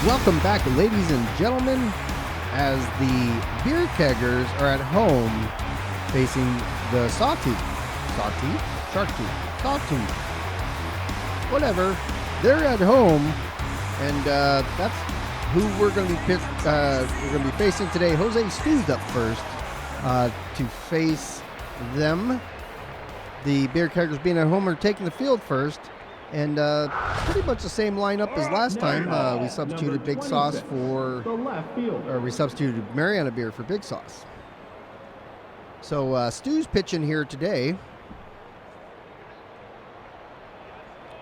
Welcome back, ladies and gentlemen, as the Beer Keggers are at home facing the Sawteeth, whatever. They're at home, and that's who we're going to be facing today. Jose Stu's up first to face them. The Beer Keggers being at home are taking the field first. And pretty much the same lineup as last time. We substituted Big Sauce we substituted Mariana Beer for Big Sauce. So Stu's pitching here today.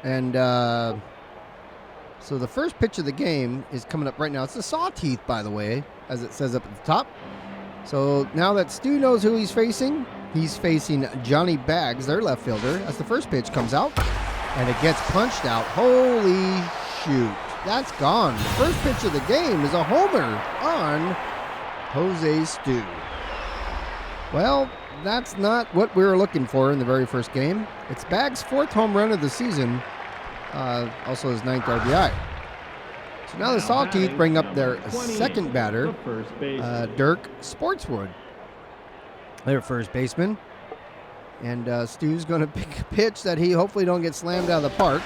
And so the first pitch of the game is coming up right now. It's the Sawteeth, by the way, as it says up at the top. So now that Stu knows who he's facing Johnny Baggs, their left fielder, as the first pitch comes out. And it gets punched out. Holy shoot. That's gone. The first pitch of the game is a homer on Jose Stu. Well, that's not what we were looking for in the very first game. It's Baggs' 4th home run of the season. Also his 9th RBI. So now the Sawteeth bring up their second batter, Dirk Sportswood, their first baseman. And Stu's going to pick a pitch that he hopefully don't get slammed out of the park.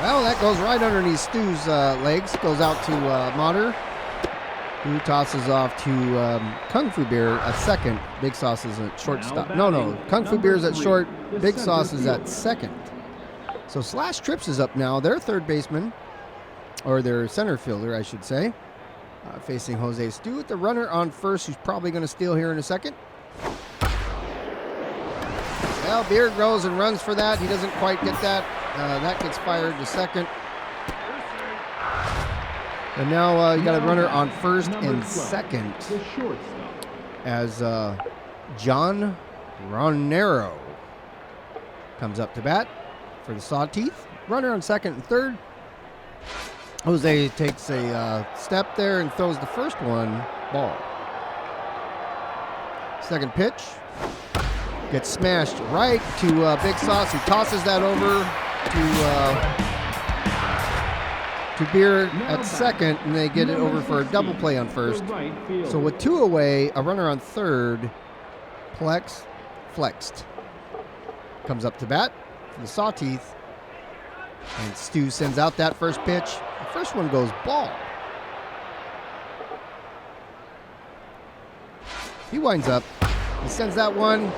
Well, that goes right underneath Stu's legs. Goes out to Mater, who tosses off to KungfuBeer at second. Big Sauce is at shortstop. No, KungfuBeer is at short. Big Sauce is at second. So Slash Trips is up now. Their third baseman, or their center fielder, I should say, facing Jose Stu with the runner on first, who's probably going to steal here in a second. Well, Beer goes and runs for that. He doesn't quite get that. That gets fired to second. And now you got a runner on first and second as John Ronero comes up to bat for the Sawteeth. Runner on second and third. Jose takes a step there and throws the first one, ball. Second pitch. Gets smashed right to Big Sauce, who tosses that over to Beer at second, and they get it over for a double play on first. So with 2 away, a runner on third, flexed, comes up to bat for the Sawteeth, and Stu sends out that first pitch. The first one goes ball. He winds up. He sends that one.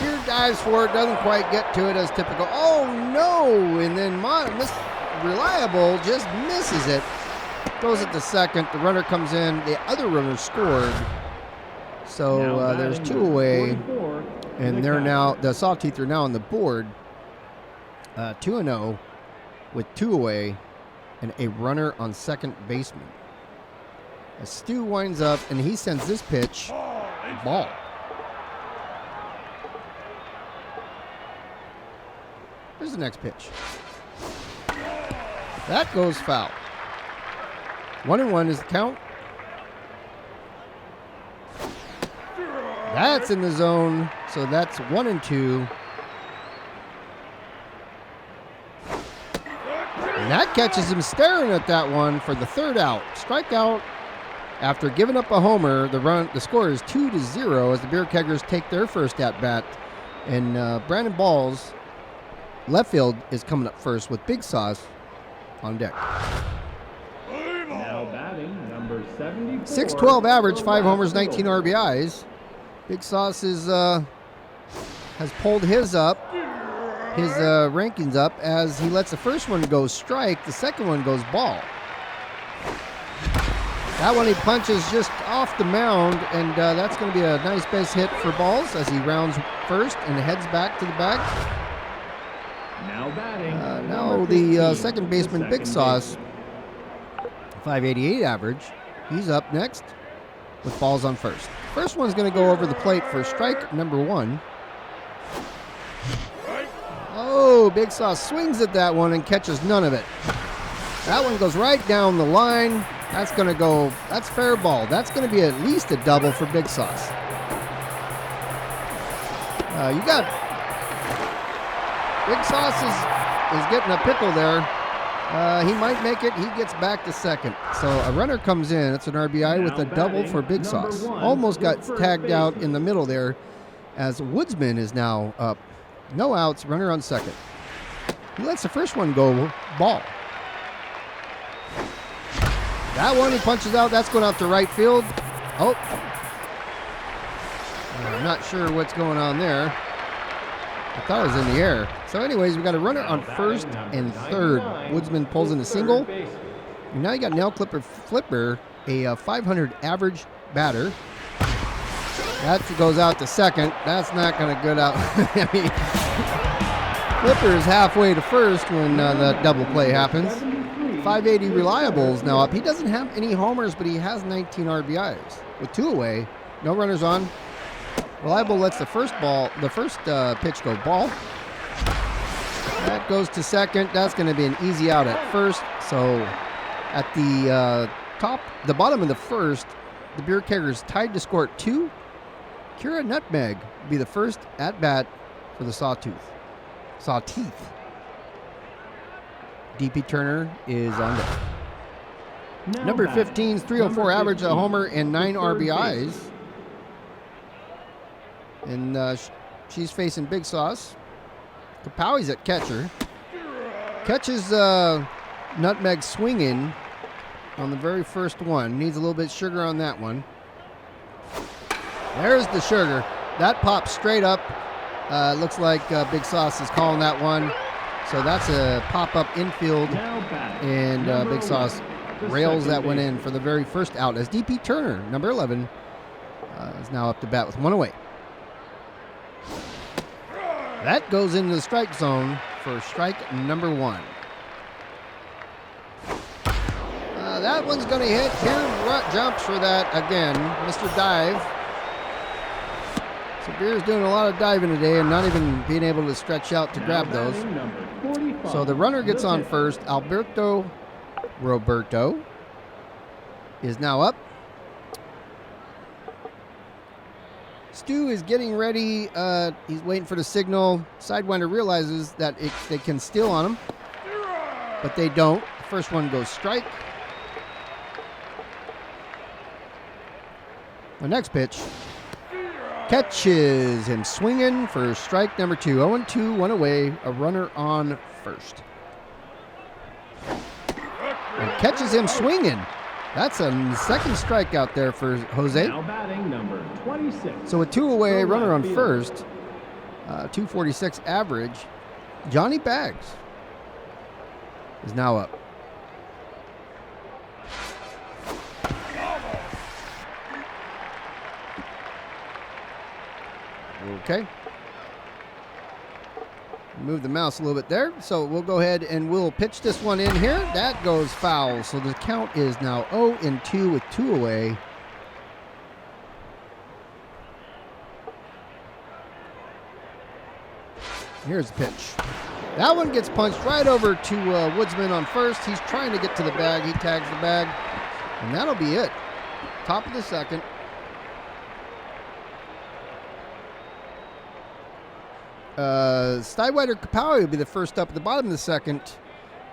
Beer dives for it, doesn't quite get to it as typical. Oh no! And then Reliable just misses it. Throws it to second. The runner comes in. The other runner scored. So there's 2 away. And they're now, the Sawteeth are now on the board. 2-0 with 2 away and a runner on second baseman. As Stu winds up and he sends this pitch, ball. Here's the next pitch. That goes foul. 1-1 is the count. That's in the zone, so that's 1-2. And that catches him staring at that one for the third out. Strikeout after giving up a homer. The score is 2-0 as the Beer Keggers take their first at bat. And Brandon Balls, left field, is coming up first with Big Sauce on deck. Now batting, number 74. 612 average, 5 homers, 19 RBIs. Big Sauce has pulled his rankings up as he lets the first one go strike, the second one goes ball. That one he punches just off the mound, and that's going to be a nice base hit for Balls as he rounds first and heads back to the bag. Now batting. Now the second baseman, Big Sauce, 588 average. He's up next with Balls on first. First one's going to go over the plate for strike number 1. Oh, Big Sauce swings at that one and catches none of it. That one goes right down the line. That's going to go, that's fair ball. That's going to be at least a double for Big Sauce. You got Big Sauce is getting a pickle there He might make it. He gets back to second. So a runner comes in. It's an RBI with a double for Big Sauce. Almost got tagged out in the middle there as Woodsman is now up. No outs, runner on second. He lets the first one go ball. That one he punches out. That's going out to right field. Oh. I'm not sure what's going on there. I thought it was in the air. So anyways, we got a runner on first and third. Woodsman pulls in a single. And now you got Nail Clipper Flipper, a 500 average batter. That goes out to second. That's not going to good out. I mean, Flipper is halfway to first when the double play happens. 580 Reliable's now up. He doesn't have any homers, but he has 19 RBIs. With 2 away, no runners on. Reliable lets the first pitch go ball. That goes to second. That's going to be an easy out at first. So at the bottom of the first, the Beer Keggers tied to score at 2. Kira Nutmeg will be the first at bat for the Sawteeth. DP Turner is on deck. Number 15's 304 average, a homer, and 9 RBIs. And she's facing Big Sauce. Kapowie's at catcher. Catches Nutmeg swinging on the very first one. Needs a little bit of sugar on that one. There's the sugar. That pops straight up. Looks like Big Sauce is calling that one. So that's a pop-up infield. And Big Sauce rails that one in for the very first out as DP Turner, number 11, is now up to bat with 1 away. That goes into the strike zone for strike number 1. That one's going to hit. Here jumps for that again, Mr. Dive. So Beer's doing a lot of diving today and not even being able to stretch out to grab those. So the runner gets on first. Roberto is now up. Stu is getting ready. He's waiting for the signal. Sidewinder realizes that they can steal on him, but they don't. The first one goes strike. The next pitch catches him swinging for strike number 2. 0-2, 1 away, a runner on first. And catches him swinging. That's a second strikeout there for Jose. Now batting number 26. So with 2 away, runner on first, 246 average. Johnny Bags is now up. Okay. Move the mouse a little bit there. So we'll go ahead and we'll pitch this one in here. That goes foul. So the count is now 0-2 with 2 away. Here's the pitch. That one gets punched right over to Woodsman on first. He's trying to get to the bag. He tags the bag. And that'll be it. Top of the second. Sidewinder Kapowie will be the first up at the bottom of the second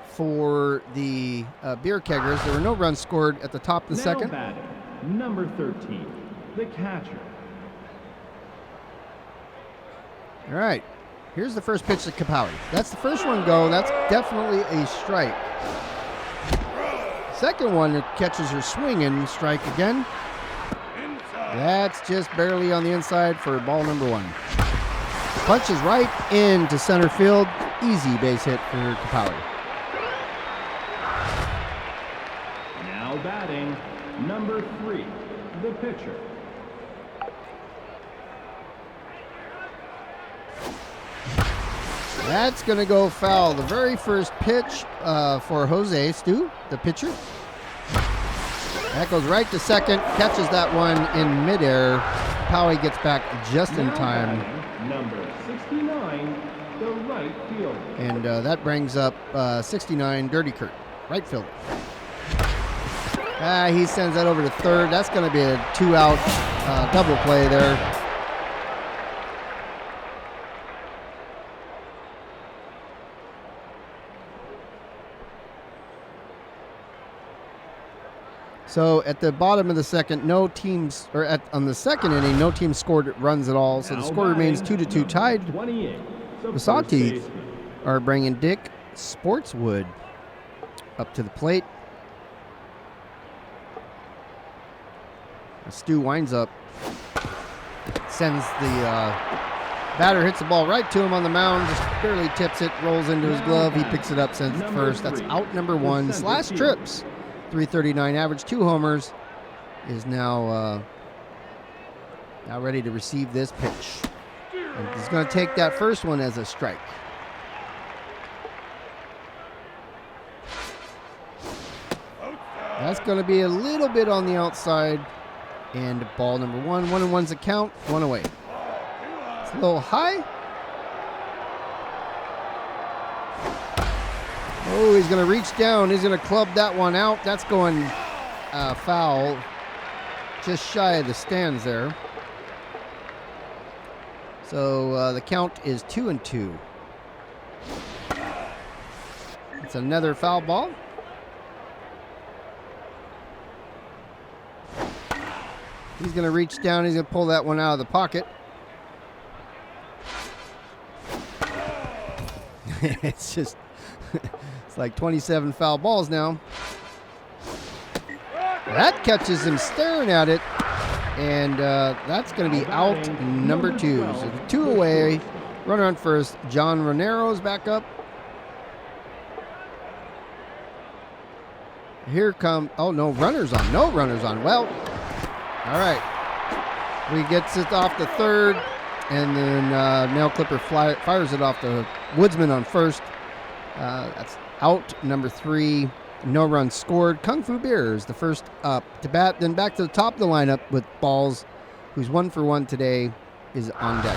for the Beer Keggers. There were no runs scored at the top of the second. Batting, number 13, the catcher. All right. Here's the first pitch to Kapowie. That's the first one go. That's definitely a strike. Second one catches her swinging. Strike again. That's just barely on the inside for ball number 1. Punches right into center field. Easy base hit for Kapowie. Now batting, number 3, the pitcher. That's going to go foul. The very first pitch for Jose Stu, the pitcher. That goes right to second. Catches that one in midair. Kapowie gets back just in time. Number 69, the right fielder. And that brings up 69, Dirty Kurt, right fielder. He sends that over to third. That's going to be a 2-out double play there. So at the bottom of the second, no teams, or on the second inning, no team scored runs at all. So the score remains 2-2 tied. The Sawteeth are bringing Dick Sportswood up to the plate. Stu winds up, sends the batter, hits the ball right to him on the mound, just barely tips it, rolls into his glove. He picks it up, sends it first. That's out number one. His last trips, 339 average, 2 homers, is now ready to receive this pitch. And he's going to take that first one as a strike. That's going to be a little bit on the outside. And ball number 1. 1-1's a count. 1 away. It's a little high. Oh, he's going to reach down. He's going to club that one out. That's going foul. Just shy of the stands there. So the count is 2-2. It's another foul ball. He's going to reach down. He's going to pull that one out of the pocket. It's just, it's like 27 foul balls now. That catches him staring at it. And that's going to be out number 2. So 2 away. Runner on first. John Ronero's back up. Here come, oh, no runners on. No runners on. Well, all right. He gets it off the third, and then Nail Clipper fires it off the Woodsman on first. That's out number 3. No runs scored. KungfuBeer is the first up to bat. Then back to the top of the lineup with Balls, who's 1 for 1 today, is on deck.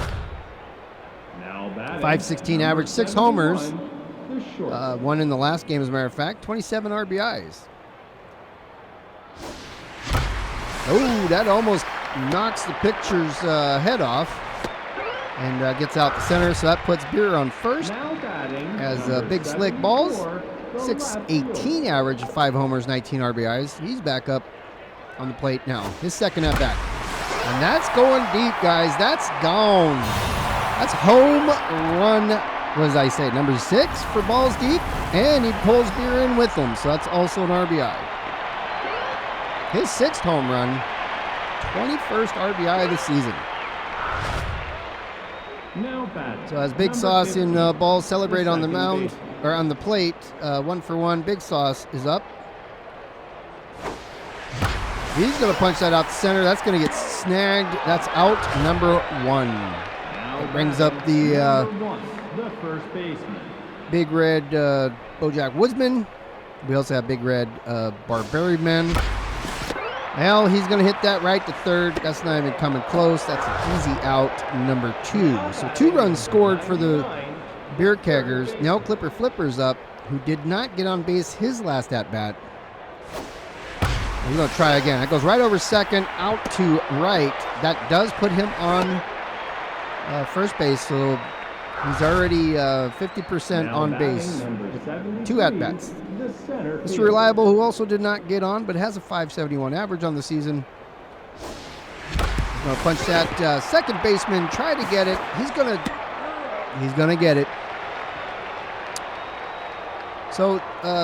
516 average, 6 homers. 1 in the last game, as a matter of fact. 27 RBIs. Oh, that almost knocks the pitcher's head off and gets out the center. So that puts Beer on first as Big Slick Balls. 618 average, 5 homers, 19 RBIs. He's back up on the plate now. His second at bat. And that's going deep, guys. That's gone. That's home run, what did I say, number 6 for Balls deep. And he pulls Beer in with him. So that's also an RBI. His 6th home run, 21st RBI of the season. So as Big Sauce and Balls celebrate on the mound, or on the plate, 1 for 1, Big Sauce is up. He's going to punch that out the center. That's going to get snagged. That's out number 1. It brings up the first baseman. Big Red Bojack Woodsman. We also have Big Red Barbarian Man. Well, he's going to hit that right to third. That's not even coming close. That's an easy out, number 2. So 2 runs scored for the Beer Keggers. Nail Clipper Flipper's up, who did not get on base his last at-bat. He's going to try again. That goes right over second, out to right. That does put him on first base, so he's already 50% on base. 2 at-bats. Mr. Reliable, who also did not get on, but has a 571 average on the season. He's going to punch that second baseman, try to get it. He's going to get it. So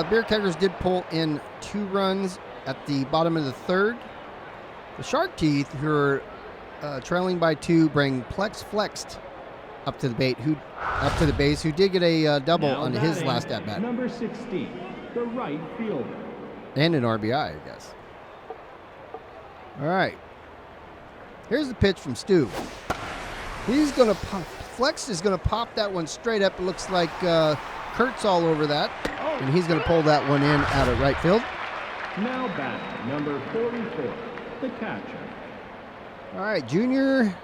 Beer Keggers did pull in 2 runs at the bottom of the third. The Sawteeth, who are trailing by 2, bring Plex Flexed up to the base, who did get a double on his last at bat. Number 16, the right fielder. And an RBI, I guess. All right. Here's the pitch from Stu. He's going to Flex is going to pop that one straight up. It looks like Kurt's all over that. And he's going to pull that one in out of right field. Now batting, number 44, the catcher. All right, junior,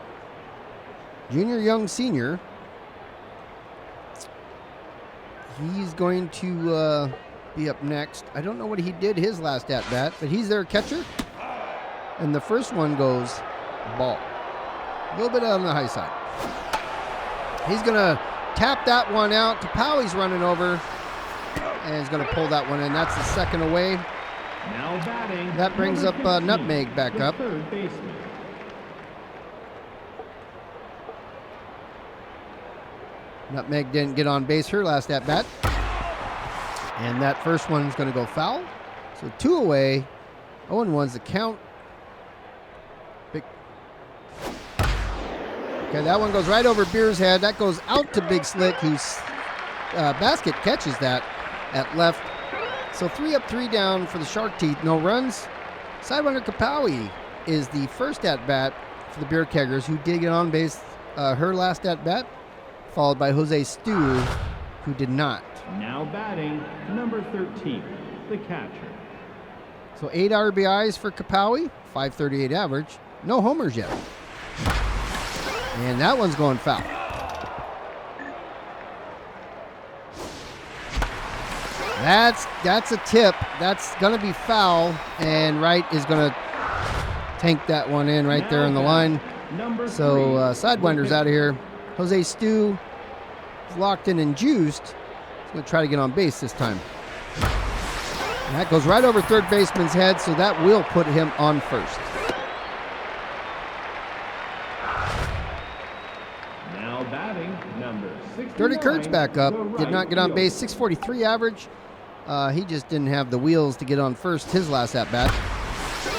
young, senior. He's going to be up next. I don't know what he did his last at-bat, but he's their catcher. And the first one goes ball. A little bit out on the high side. He's going to tap that one out. Kapowie's running over. And he's going to pull that one in. That's the second away. Now batting. That brings number up 15, Nutmeg back the up. third baseman. Nutmeg didn't get on base her last at bat. And that first one's going to go foul. So 2 away. 0-1's the count. Okay, that one goes right over Beer's head. That goes out to Big Slick, whose basket catches that at left. So 3 up, 3 down for the Sawteeth. No runs. Sidewinder Kapowie is the first at bat for the Beer Keggers, who did get on base her last at bat, followed by Jose Stu, who did not. Now batting, number 13, the catcher. So 8 RBIs for Kapowie, 538 average. No homers yet. And that one's going foul. That's a tip. That's going to be foul, and Wright is going to tank that one in right there on the line. So Sidewinder's out of here. Jose Stu is locked in and juiced. He's going to try to get on base this time. And that goes right over third baseman's head, so that will put him on first. Now batting, number 69. Dirty Kurt's back up. Did not get on base. 643 average. He just didn't have the wheels to get on first his last at bat.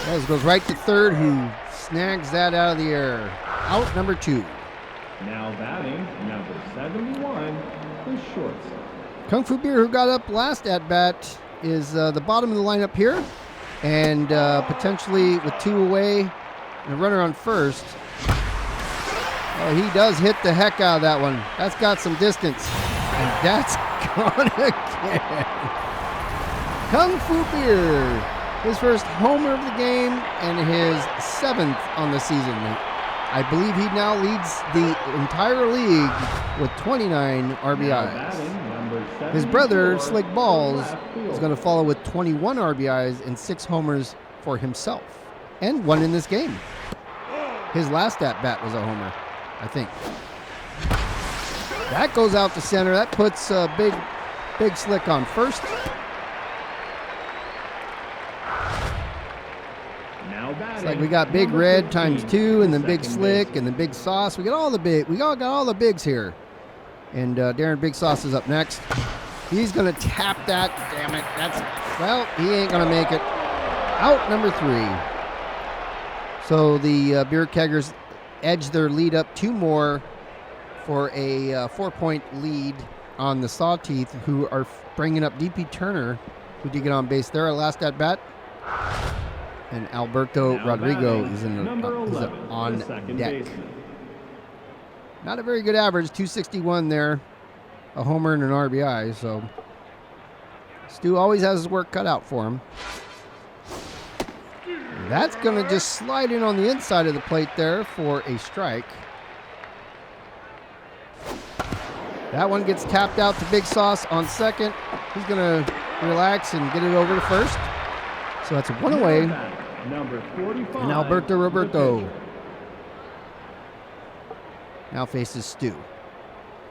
That goes right to third, who snags that out of the air. Out number 2. Now batting, number 71, the shortstop. KungfuBeer, who got up last at bat, is the bottom of the lineup here, and potentially with 2 away and a runner on first. He does hit the heck out of that one. That's got some distance, and that's gone again. KungfuBeer, his first homer of the game and his 7th on the season. I believe he now leads the entire league with 29 RBIs. His brother, Slick Balls, is going to follow with 21 RBIs and 6 homers for himself, and 1 in this game. His last at-bat was a homer, I think. That goes out to center. That puts Big Slick on first. It's like we got Big Red times 2, and then Big Slick, and then Big Sauce. We got all the bigs here. And Darren Big Sauce is up next. He's going to tap that. Damn it. He ain't going to make it. Out number 3. So the Beer Keggers edge their lead up 2 more for a 4-point lead on the Sawteeth, who are bringing up DP Turner, who did get on base there last at bat. And Alberto Rodrigo is on deck. Not a very good average, 261 there. A homer and an RBI, so Stu always has his work cut out for him. That's going to just slide in on the inside of the plate there for a strike. That one gets tapped out to Big Sauce on second. He's going to relax and get it over to first. So that's 1 away. Number 45. And Alberto Roberto now faces Stu.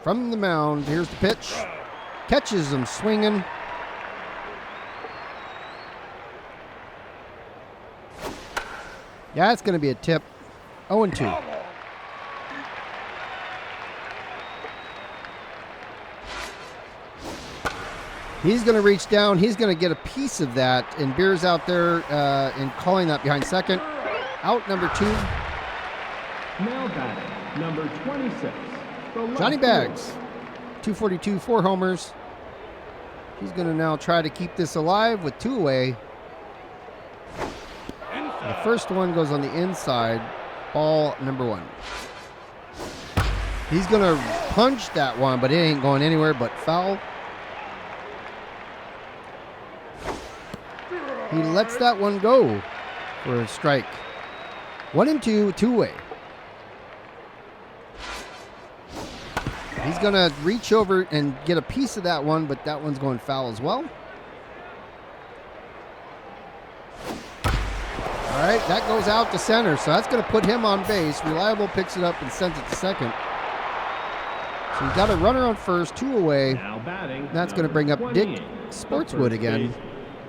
From the mound, here's the pitch. Catches him swinging. Yeah, it's going to be a tip. 0-2. He's going to reach down. He's going to get a piece of that. And Beer's out there and calling that behind second. Out number 2. Now batting, number 26. Johnny Bags. 242, 4 homers. He's going to now try to keep this alive with 2 away. The first one goes on the inside. Ball number 1. He's going to punch that one, but it ain't going anywhere but foul. He lets that one go for a strike. 1-2, 2 away. He's going to reach over and get a piece of that one, but that one's going foul as well. All right, that goes out to center, so that's going to put him on base. Reliable picks it up and sends it to second. So he's got a runner on first, 2 away. Now batting, that's going to bring up Dick Sportswood again.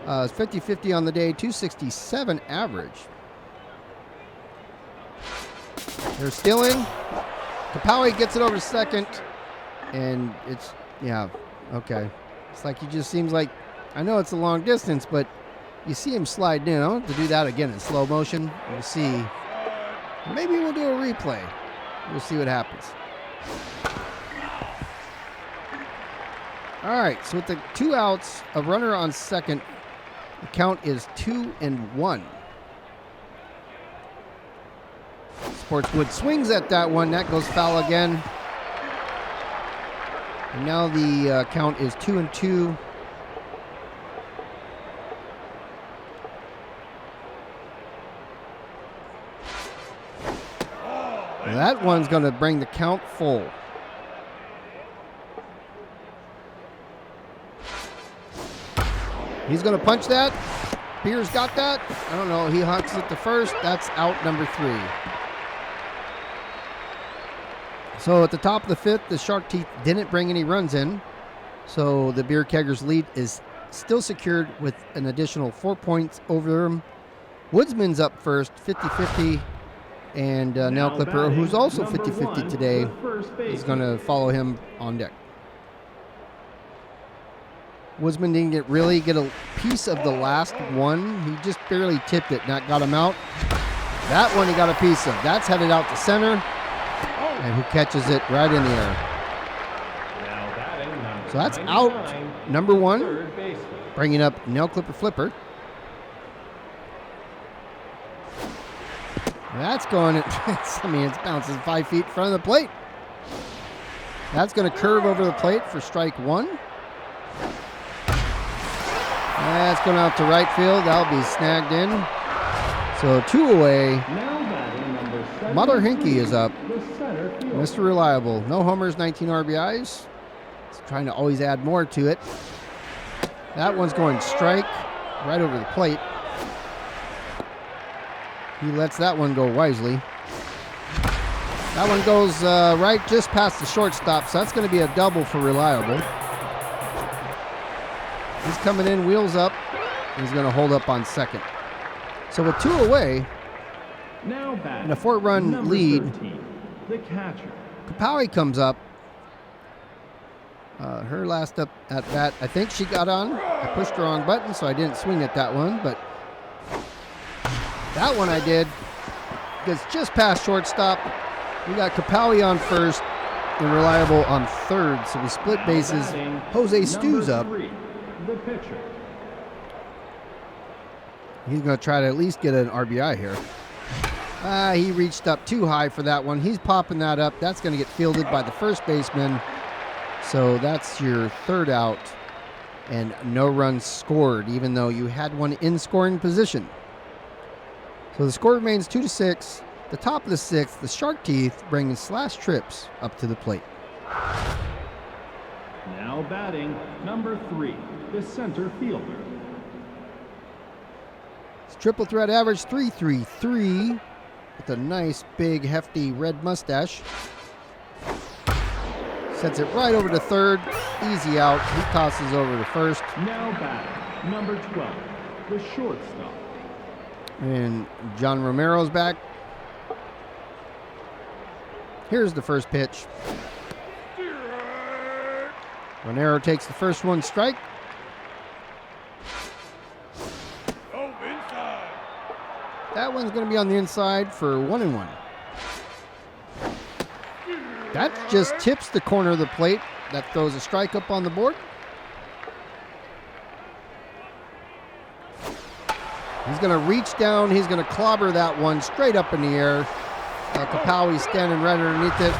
It's 50-50 on the day, 267 average. They're stealing. Kapowie gets it over to second. And it's, yeah, okay. It's like he just seems like, I know it's a long distance, but you see him slide in. I'll have to do that again in slow motion. We'll see. Maybe we'll do a replay. We'll see what happens. All right, so with the 2 outs, a runner on second, the count is 2-1. Sportswood swings at that one. That goes foul again. And now the count is 2-2. That one's going to bring the count full. He's going to punch that. Beer's got that. I don't know. He hucks it to first. That's out number 3. So at the top of the 5th, the Sawteeth didn't bring any runs in. So the Beer Keggers lead is still secured with an additional 4 points over them. Woodsman's up first, 50-50. And Nail Clipper, who's also 50-50 today, is going to follow him on deck. Woodsman didn't really get a piece of the last one. He just barely tipped it, and that got him out. That one he got a piece of. That's headed out to center, and who catches it right in the air. So that's out number 1, bringing up Nail Clipper Flipper. That's going, it's bouncing 5 feet in front of the plate. That's going to curve over the plate for strike 1. That's going out to right field. That'll be snagged in. So 2 away. Mother Hinkie is up. Mr. Reliable. No homers, 19 RBIs. He's trying to always add more to it. That one's going strike right over the plate. He lets that one go wisely. That one goes right just past the shortstop, so that's going to be a double for Reliable. He's coming in, wheels up, and he's going to hold up on second. So with 2 away, and a 4-run lead, 13, the catcher. Kapowie comes up. Her last up at bat, I think she got on. I pushed the wrong button, so I didn't swing at that one, but that one I did. Gets just past shortstop. We got Kapowie on first and Reliable on third, so we split bases. Jose Stu's up. 3, the pitcher. He's going to try to at least get an RBI here. He reached up too high for that one. He's popping that up. That's going to get fielded by the first baseman. So that's your 3rd out, and no runs scored, even though you had one in scoring position. So the score remains 2-6. The top of the 6th, the Sawteeth bringing Slash Trips up to the plate. Now batting, number 3, the center fielder. His triple threat average 3.33 with a nice, big, hefty red mustache. Sets it right over to third. Easy out. He tosses over to first. Now batting, number 12, the shortstop. And John Romero's back. Here's the first pitch. Romero takes the first one, strike. That one's going to be on the inside for 1-1. That just tips the corner of the plate. That throws a strike up on the board. He's going to reach down. He's going to clobber that one straight up in the air. Kapowie's standing right underneath it.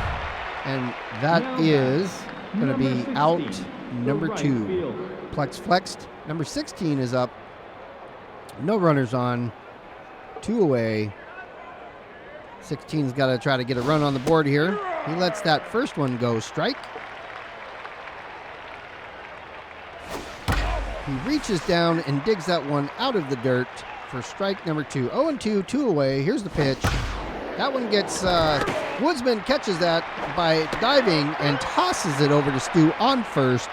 And that is going to be out number 2. Plex flexed. Number 16 is up. No runners on. 2 away. 16's got to try to get a run on the board here. He lets that first one go strike. He reaches down and digs that one out of the dirt for strike number 2. 0-2, 2 away. Here's the pitch. That one gets, Woodsman catches that by diving and tosses it over to Stu on first.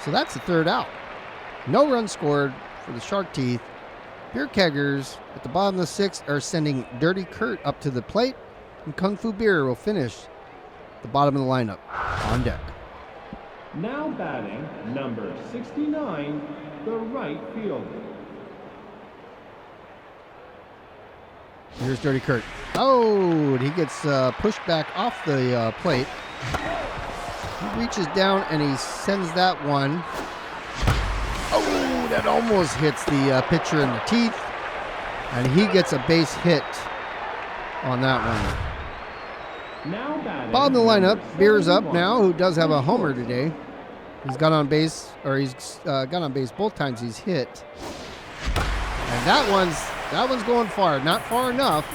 So that's the 3rd out. No runs scored for the Sawteeth. Beer Keggers at the bottom of the 6th are sending Dirty Kurt up to the plate, and KungfuBeer will finish the bottom of the lineup on deck. Now batting, number 69, the right fielder. Here's Dirty Kurt. Oh, and he gets pushed back off the plate. He reaches down and he sends that one. Oh, that almost hits the pitcher in the teeth. And he gets a base hit on that one. Now batting, Bottom of the lineup, Beer's up 71, now, who does have a homer today. He's got on base, or he's got on base both times he's hit. And that one's going far, not far enough.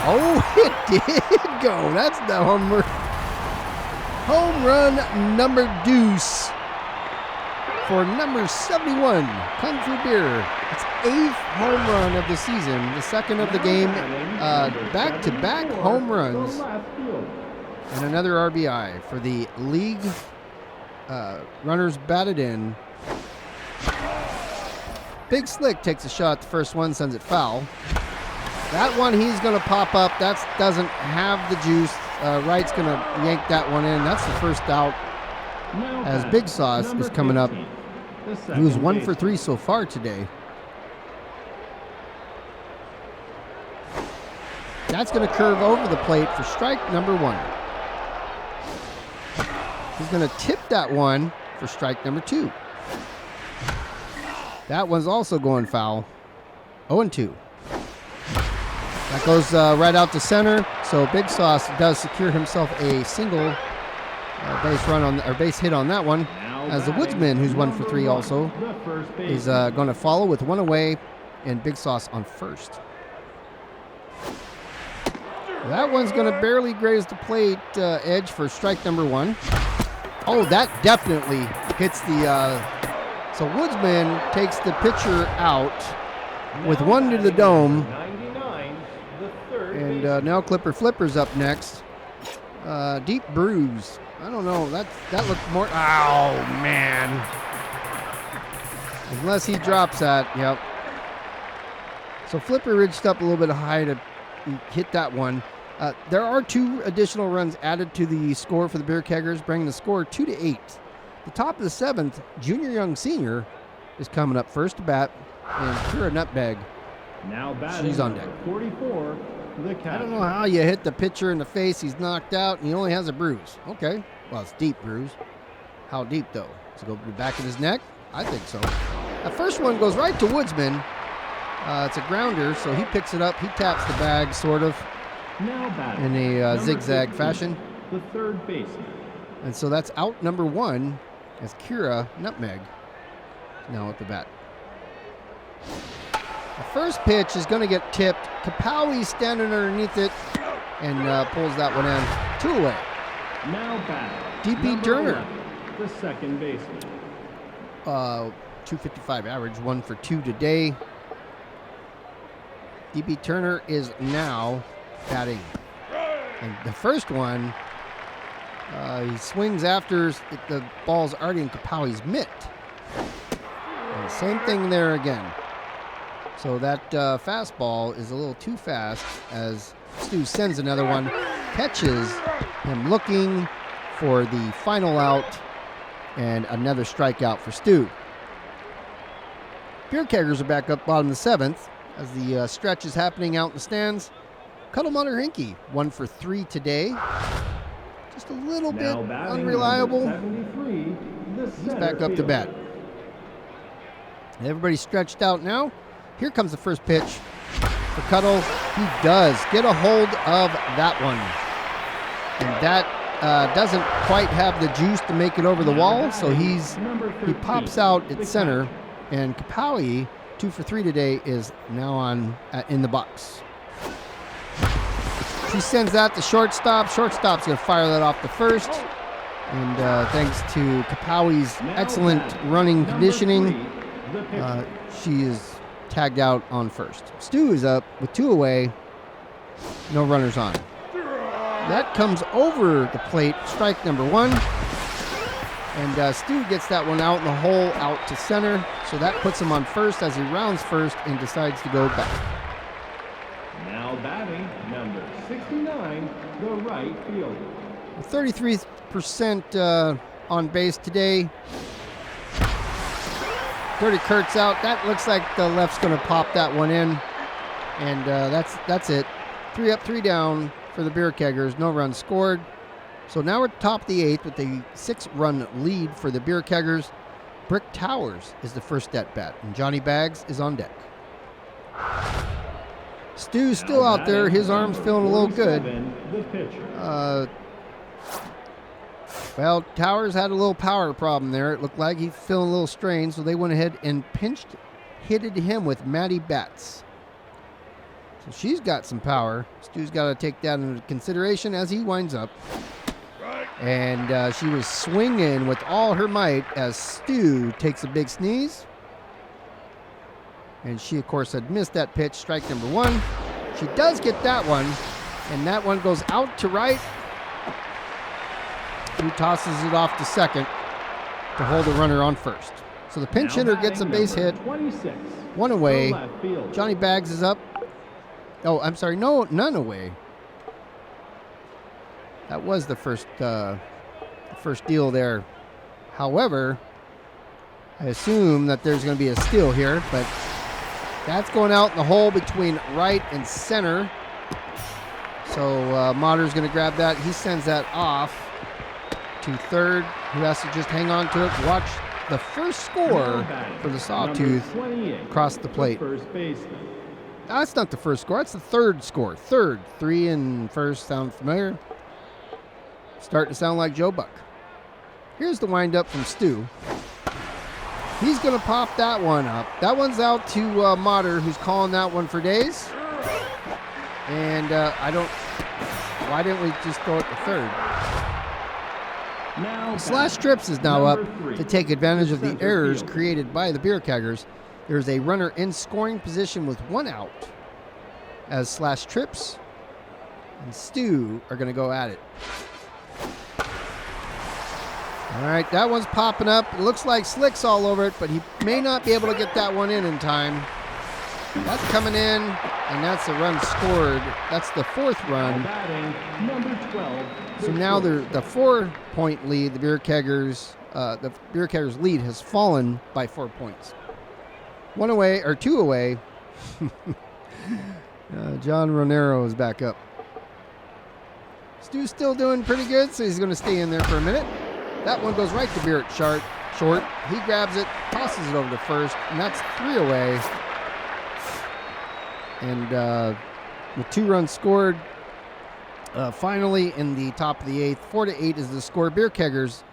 Oh, it did go. That's the home run number deuce for number 71, KungfuBeer. It's 8th home run of the season, the 2nd of the game. Back-to-back home runs and another RBI for the league. Runners batted in. Big Slick takes a shot at the first one, sends it foul. That one he's going to pop up. That doesn't have the juice. Wright's going to yank that one in. That's the first out as Big Sauce is coming up. He was 1 for 3 so far today. That's going to curve over the plate for strike number 1. He's going to tip that one for strike number 2. That one's also going foul. 0-2. That goes right out to center. So Big Sauce does secure himself a single base hit on that one. As the Woodsman, who's 1 for 3 also, is going to follow with one away and Big Sauce on first. That one's going to barely graze the plate edge for strike number 1. Oh, that definitely hits the... So Woodsman takes the pitcher out with 1 to the dome. And now Clipper Flipper's up next. Deep bruise. I don't know. That looked more... Oh, man. Unless he drops that. Yep. So Flipper reached up a little bit high to hit that one. There are 2 additional runs added to the score for the Beer Keggers, bringing the score 2-8. The top of the 7th, Junior Young Senior, is coming up first to bat, and Kira Nutbag, now batting, she's on deck. 44, the catcher. I don't know how you hit the pitcher in the face. He's knocked out, and he only has a bruise. Okay, well, it's deep bruise. How deep, though? Does it go to the back of his neck? I think so. The first one goes right to Woodsman. It's a grounder, so he picks it up. He taps the bag, sort of, now batting, in a zigzag fashion. The third baseman. And so that's out number 1 as Kira Nutmeg now at the bat. The first pitch is going to get tipped. Kapowi's standing underneath it and pulls that one in. 2 away. Now batting, DP Turner. 11, the second baseman. 255 average, 1 for 2 today. DP Turner is now batting. And the first one, he swings after the ball's already in Kapowi's mitt. And same thing there again. So that fastball is a little too fast as Stu sends another one, catches him looking for the final out, and another strikeout for Stu. Beer Keggers are back up bottom of the 7th as the stretch is happening out in the stands. Cuddlemutter Hinkie, 1 for 3 today. Just a little bit unreliable. 73, He's back up to bat. Everybody's stretched out now. Here comes the first pitch for Cuddle. He does get a hold of that one. And that doesn't quite have the juice to make it over the wall, so he pops out at center. And Kapowi, 2 for 3 today, is now on in the box. She sends that to shortstop. Shortstop's going to fire that off to first. And thanks to Kapowi's excellent running conditioning, she is tagged out on first. Stu is up with 2 away. No runners on. That comes over the plate. Strike number 1. And Stu gets that one out in the hole, out to center. So that puts him on first as he rounds first and decides to go back. Now batting, number 69, the right fielder. 33% on base today. Dirty Kurt's out. That looks like the left's going to pop that one in. And that's it. 3 up, 3 down for the Beer Keggers. No runs scored. So now we're top of the 8th with a 6-run lead for the Beer Keggers. Brick Towers is the first at bat, and Johnny Bags is on deck. Stu's still out there. His arm's feeling a little good. Well, Towers had a little power problem there. It looked like he's feeling a little strained, so they went ahead and hitted him with Maddie Batts. So she's got some power. Stu's got to take that into consideration as he winds up. And she was swinging with all her might as Stu takes a big sneeze. And she, of course, had missed that pitch, strike number 1. She does get that one, and that one goes out to right. Stu tosses it off to second to hold the runner on first. So the pinch hitter gets a base hit. 26, 1 away. Johnny Bags is up. Oh, I'm sorry. No, none away. That was the first deal there. However, I assume that there's going to be a steal here, but that's going out in the hole between right and center. So Matter's going to grab that. He sends that off to third, who has to just hang on to it. Watch the first score for the Sawtooth across the plate. That's not the first score. That's the third score. Third. 3 and first. Sound familiar? Starting to sound like Joe Buck. Here's the windup from Stu. He's going to pop that one up. That one's out to Matter, who's calling that one for days. And why didn't we just throw it to third? Slash Trips is now up to take advantage of the errors created by the Beer Keggers. There's a runner in scoring position with 1 out as Slash Trips and Stu are going to go at it. All right, that one's popping up. It looks like Slick's all over it, but he may not be able to get that one in time. That's coming in, and that's a run scored. That's the 4th run. Number 12. So now the 4-point lead, the Beer Keggers lead has fallen by 4 points. 1 away, or 2 away. John Ronero is back up. Stu's still doing pretty good, so he's going to stay in there for a minute. That one goes right to Beer short. He grabs it, tosses it over to first, and that's 3 away. And with 2 runs scored, finally in the top of the 8th, 4-8 is the score. Beer Keggers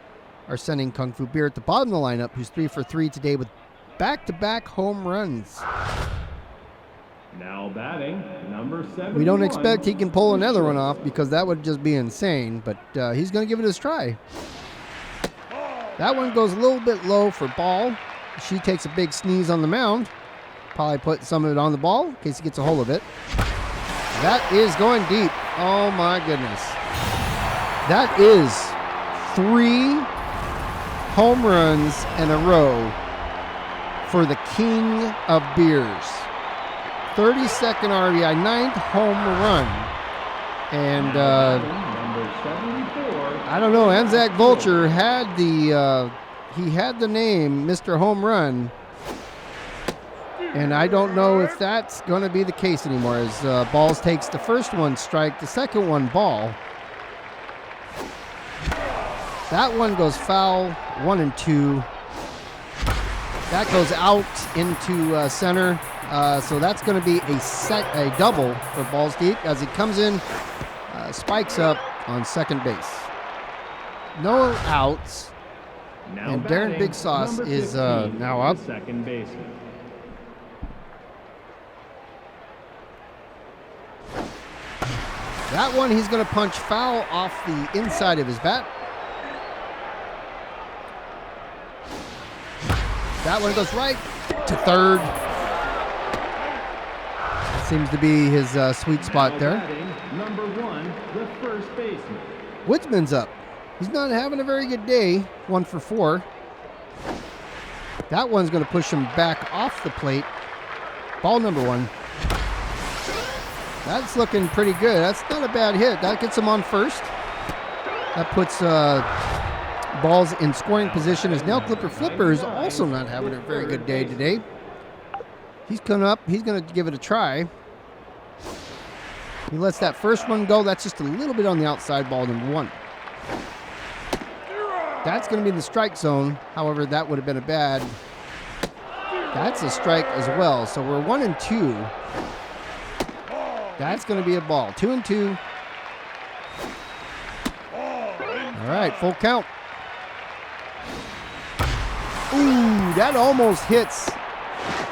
are sending KungfuBeer at the bottom of the lineup, who's 3 for 3 today with back-to-back home runs. Now batting, number 7. We don't expect he can pull another one off because that would just be insane, but he's going to give it his try. That one goes a little bit low for ball. She takes a big sneeze on the mound. Probably put some of it on the ball in case he gets a hold of it. That is going deep. Oh my goodness. That is 3 home runs in a row for the king of beers. 32nd RBI, 9th home run. And I don't know, Anzac Vulture had the name Mr. Home Run. And I don't know if that's going to be the case anymore as Balls takes the first one strike, the second one ball. That one goes foul, 1 and 2. That goes out into center. So that's going to be a double for Balls Deep as he comes in, spikes up on second base. No outs. Now and Darren Big Sauce is now up. Second baseman. That one he's going to punch foul off the inside of his bat. That one goes right to third. Seems to be his sweet spot there. Number 1, the first baseman. Woodsman's up. He's not having a very good day. 1 for 4. That one's going to push him back off the plate. Ball number 1. That's looking pretty good. That's not a bad hit. That gets him on first. That puts balls in scoring position as Nail Clipper Flipper is also not having a very good day today. He's coming up. He's going to give it a try. He lets that first one go. That's just a little bit on the outside, ball number 1. That's going to be in the strike zone. However, that would have been a bad. That's a strike as well. So we're 1 and 2. That's going to be a ball. 2 and 2. All right, full count. Ooh, that almost hits.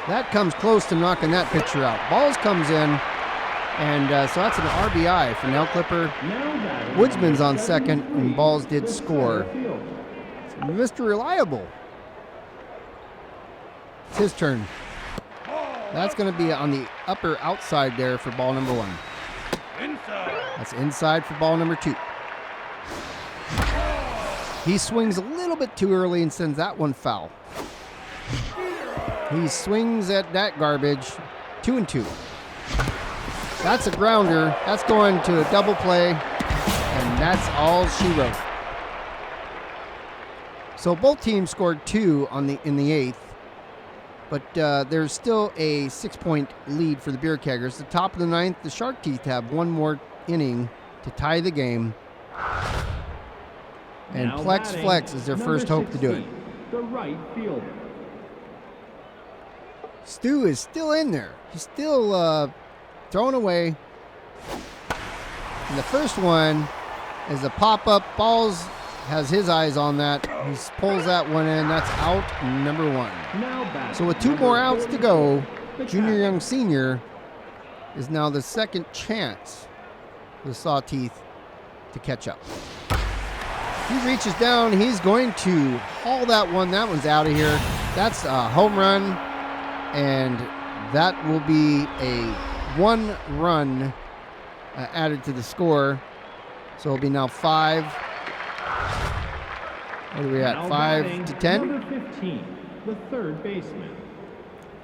That comes close to knocking that pitcher out. Balls comes in, and so that's an RBI for Nail Clipper. Woodsman's on second, and Balls did score. Mr. Reliable. It's his turn. That's going to be on the upper outside there for ball number 1. That's inside for ball number 2. He swings a little bit too early and sends that one foul. He swings at that garbage. 2 and 2. That's a grounder. That's going to a double play, and that's all she wrote. So both teams scored 2 in the 8th, but there's still a 6-point lead for the Beer Keggers. The top of the 9th, the Sawteeth have one more inning to tie the game. And Now Plex batting, Flex is their first hope to do it. 16, the right fielder. Stu is still in there. He's still throwing away. And the first one is a pop-up. Balls has his eyes on that. He pulls that one in. That's out number 1. Now batting, So with 2 number more outs to go, 40, Junior Young Senior is now the second chance for the Sawteeth to catch up. He reaches down. He's going to haul that one. That one's out of here. That's a home run, and that will be a 1 run added to the score. So it'll be now 5. What are we at? now 5 batting, to 10? Number 15, the third baseman.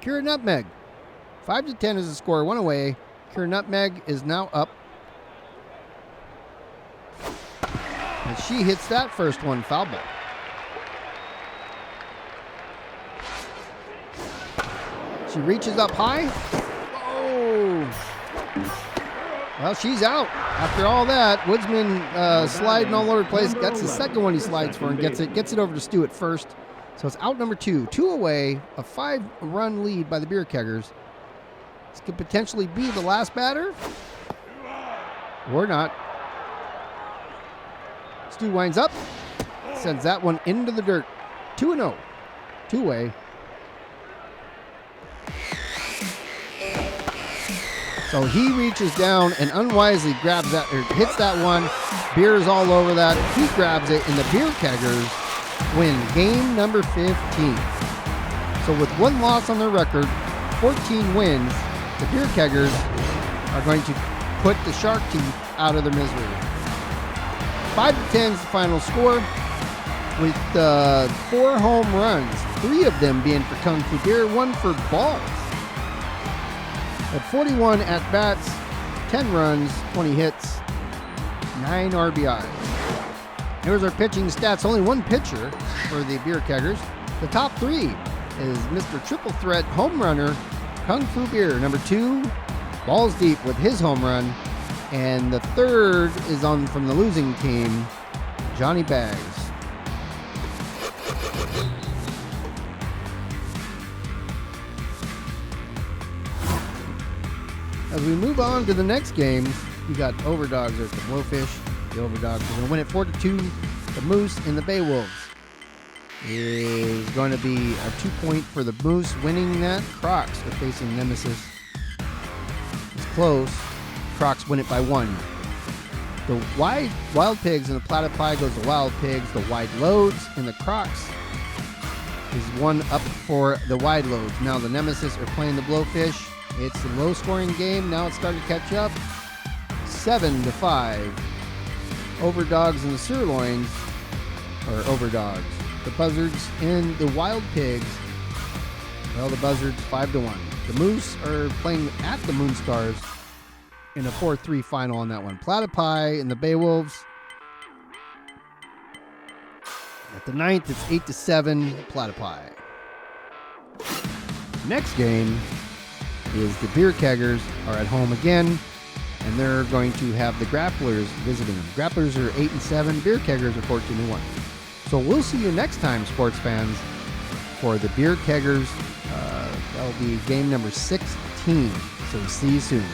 Kira Nutmeg. 5 to 10 is the score. 1 away. Kira Nutmeg is now up. And she hits that first one, foul ball. She reaches up high. Oh. Well, she's out. After all that, Woodsman sliding all over the place. That's the second one he slides for and gets it over to Stu at first. So it's out number 2. 2 away, a 5-run lead by the Beer Keggers. This could potentially be the last batter. Or not. Stu winds up, sends that one into the dirt. 2-0. 2-way. So he reaches down and unwisely grabs that, or hits that one. Beer is all over that. He grabs it, and the Beer Keggers win game number 15. So with 1 loss on their record, 14 wins, the Beer Keggers are going to put the Sawteeth out of their misery. 5 to 10 is the final score, with 4 home runs, 3 of them being for KungfuBeer, 1 for Balls. At 41 at-bats, 10 runs, 20 hits, 9 RBIs. Here's our pitching stats. Only 1 pitcher for the Beer Keggers. The top 3 is Mr. Triple Threat home runner, KungfuBeer. Number 2, Balls Deep with his home run. And the third is on from the losing team, Johnny Bags. As we move on to the next games, we got Overdogs at the Blowfish. The Overdogs are going to win it 4-2. The Moose and the Bay Wolves is going to be a 2-point for the Moose winning that. Crocs are facing Nemesis. It's close. Crocs win it by 1. The Wild Pigs and the Platypi goes the Wild Pigs. The Wide Loads and the Crocs is 1 up for the Wide Loads. Now the Nemesis are playing the Blowfish. It's a low-scoring game. Now it's starting to catch up. 7-5. Overdogs and the Sirloins or overdogs. The Buzzards and the Wild Pigs. Well, the Buzzards 5-1. The Moose are playing at the Moonstars in a 4-3 final on that one. Platypi and the Beowolves. At the 9th, it's 8-7 Platypi. Next game is the Beer Keggers are at home again, and they're going to have the Grapplers visiting them. Grapplers are 8-7, Beer Keggers are 14-1. So we'll see you next time, sports fans, for the Beer Keggers. That'll be game number 16. So see you soon.